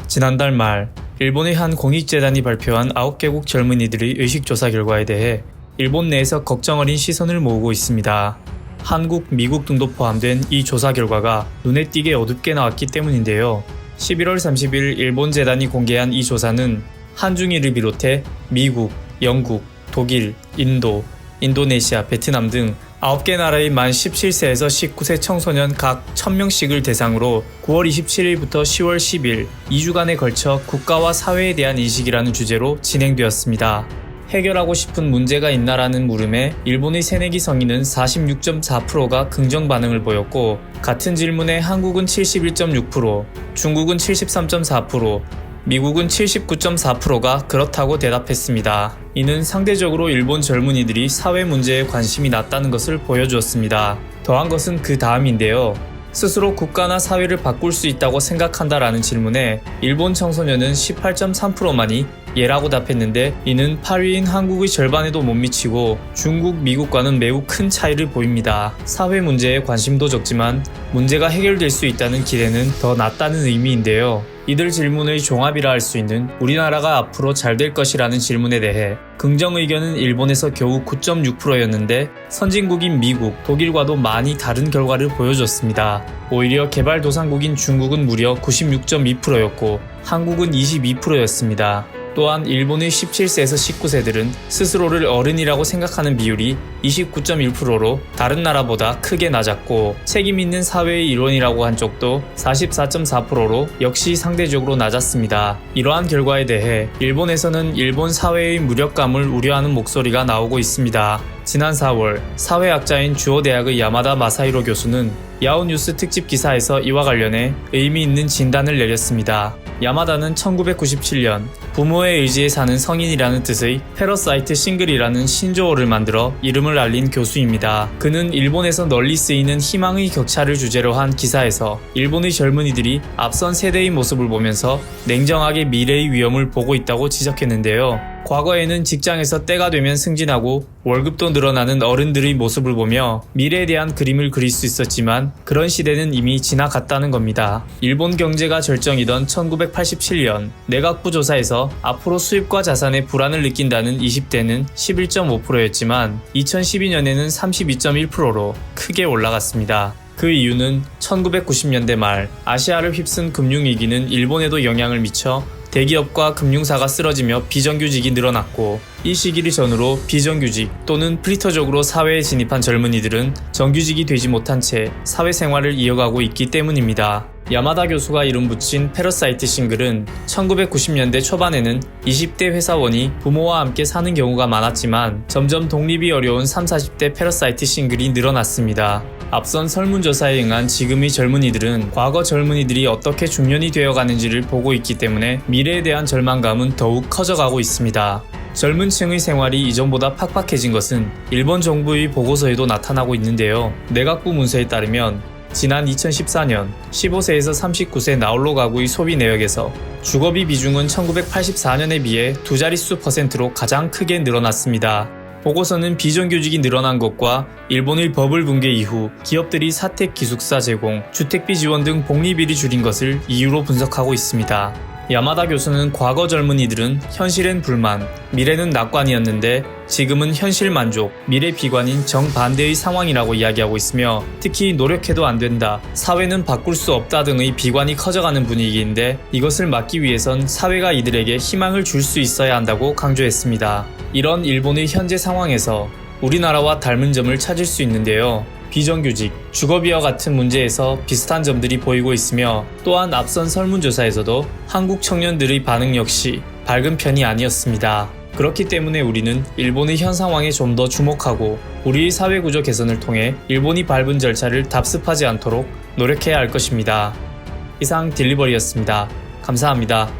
지난달 말 일본의 한 공익재단이 발표한 9개국 젊은이들의 의식조사 결과에 대해 일본 내에서 걱정 어린 시선을 모으고 있습니다. 한국, 미국 등도 포함된 이 조사 결과가 눈에 띄게 어둡게 나왔기 때문인데요. 11월 30일 일본 재단이 공개한 이 조사는 한중일을 비롯해 미국, 영국, 독일, 인도, 인도네시아, 베트남 등 9개 나라의 만 17세에서 19세 청소년 각 1000명씩을 대상으로 9월 27일부터 10월 10일 2주간에 걸쳐 국가와 사회에 대한 인식이라는 주제로 진행되었습니다. 해결하고 싶은 문제가 있나라는 물음에 일본의 새내기 성인은 46.4%가 긍정 반응을 보였고, 같은 질문에 한국은 71.6%, 중국은 73.4%, 미국은 79.4%가 그렇다고 대답했습니다. 이는 상대적으로 일본 젊은이들이 사회 문제에 관심이 낮다는 것을 보여주었습니다. 더한 것은 그 다음인데요. 스스로 국가나 사회를 바꿀 수 있다고 생각한다라는 질문에 일본 청소년은 18.3%만이 예라고 답했는데, 이는 8위인 한국의 절반에도 못 미치고 중국, 미국과는 매우 큰 차이를 보입니다. 사회 문제에 관심도 적지만 문제가 해결될 수 있다는 기대는 더 낮다는 의미인데요. 이들 질문의 종합이라 할 수 있는 우리나라가 앞으로 잘 될 것이라는 질문에 대해 긍정 의견은 일본에서 겨우 9.6%였는데 선진국인 미국, 독일과도 많이 다른 결과를 보여줬습니다. 오히려 개발도상국인 중국은 무려 96.2%였고 한국은 22%였습니다. 또한 일본의 17세에서 19세들은 스스로를 어른이라고 생각하는 비율이 29.1%로 다른 나라보다 크게 낮았고, 책임 있는 사회의 일원이라고 한 쪽도 44.4%로 역시 상대적으로 낮았습니다. 이러한 결과에 대해 일본에서는 일본 사회의 무력감을 우려하는 목소리가 나오고 있습니다. 지난 4월 사회학자인 주오 대학의 야마다 마사히로 교수는 야오뉴스 특집 기사에서 이와 관련해 의미 있는 진단을 내렸습니다. 야마다는 1997년 부모의 의지에 사는 성인이라는 뜻의 패러사이트 싱글이라는 신조어를 만들어 이름을 알린 교수입니다. 그는 일본에서 널리 쓰이는 희망의 격차를 주제로 한 기사에서 일본의 젊은이들이 앞선 세대의 모습을 보면서 냉정하게 미래의 위험을 보고 있다고 지적했는데요. 과거에는 직장에서 때가 되면 승진하고 월급도 늘어나는 어른들의 모습을 보며 미래에 대한 그림을 그릴 수 있었지만 그런 시대는 이미 지나갔다는 겁니다. 일본 경제가 절정이던 1987년 내각부 조사에서 앞으로 수입과 자산의 불안을 느낀다는 20대는 11.5%였지만 2012년에는 32.1%로 크게 올라갔습니다. 그 이유는 1990년대 말 아시아를 휩쓴 금융위기는 일본에도 영향을 미쳐 대기업과 금융사가 쓰러지며 비정규직이 늘어났고, 이 시기를 전후로 비정규직 또는 프리터적으로 사회에 진입한 젊은이들은 정규직이 되지 못한 채 사회생활을 이어가고 있기 때문입니다. 야마다 교수가 이름 붙인 패러사이트 싱글은 1990년대 초반에는 20대 회사원이 부모와 함께 사는 경우가 많았지만 점점 독립이 어려운 30, 40대 패러사이트 싱글이 늘어났습니다. 앞선 설문조사에 응한 지금의 젊은이들은 과거 젊은이들이 어떻게 중년이 되어가는지를 보고 있기 때문에 미래에 대한 절망감은 더욱 커져가고 있습니다. 젊은 층의 생활이 이전보다 팍팍해진 것은 일본 정부의 보고서에도 나타나고 있는데요. 내각부 문서에 따르면 지난 2014년 15세에서 39세 나홀로 가구의 소비 내역에서 주거비 비중은 1984년에 비해 두 자릿수 %로 가장 크게 늘어났습니다. 보고서는 비정규직이 늘어난 것과 일본의 버블 붕괴 이후 기업들이 사택 기숙사 제공, 주택비 지원 등 복리비를 줄인 것을 이유로 분석하고 있습니다. 야마다 교수는 과거 젊은이들은 현실엔 불만, 미래는 낙관이었는데 지금은 현실 만족, 미래 비관인 정반대의 상황이라고 이야기하고 있으며, 특히 노력해도 안 된다, 사회는 바꿀 수 없다 등의 비관이 커져가는 분위기인데 이것을 막기 위해선 사회가 이들에게 희망을 줄 수 있어야 한다고 강조했습니다. 이런 일본의 현재 상황에서 우리나라와 닮은 점을 찾을 수 있는데요. 비정규직, 주거비와 같은 문제에서 비슷한 점들이 보이고 있으며, 또한 앞선 설문조사에서도 한국 청년들의 반응 역시 밝은 편이 아니었습니다. 그렇기 때문에 우리는 일본의 현 상황에 좀 더 주목하고 우리의 사회구조 개선을 통해 일본이 밟은 절차를 답습하지 않도록 노력해야 할 것입니다. 이상 딜리버리였습니다. 감사합니다.